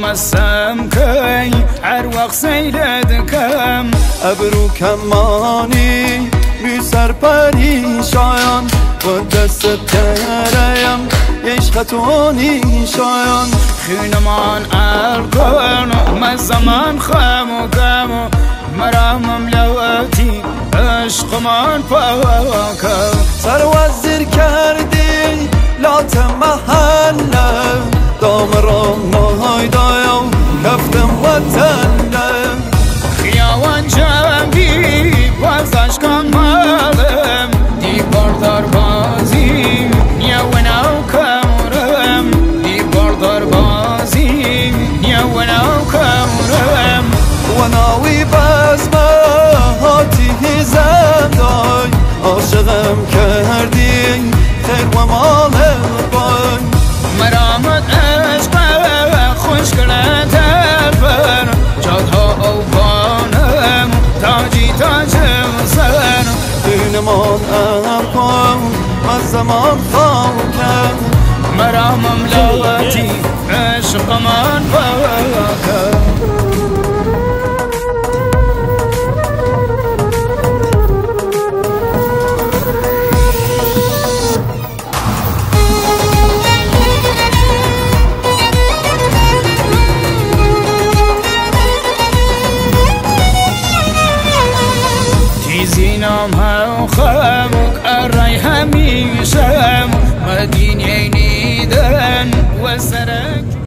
مسام كي عروق سيدكم ابرو کمانی بی سر پریشان و دست تریم عشق تو نیشان خينمان الكون ما الزمان خامو كامو مرا مملوتي عشق من فاكو سر وزیر کردی لات محله دام را ماهای دایم کفتم وطنه خیاوان جنبی بازش کن مالم دی باردار بازی نیاوناو کمرم دی باردار بازی نیاوناو کمرم و ناوی بزمه هاتی هیزم دای عاشقم کردی خیر و مال بای مرامت عشق خوش کرد البر جادها او بانم تاجی تاجم سر دینمان ارکن از زمان خاکم مرا مملوتی عشق من فاکم زینام ها خامک ارای همیشم مدینه نیدن و سرک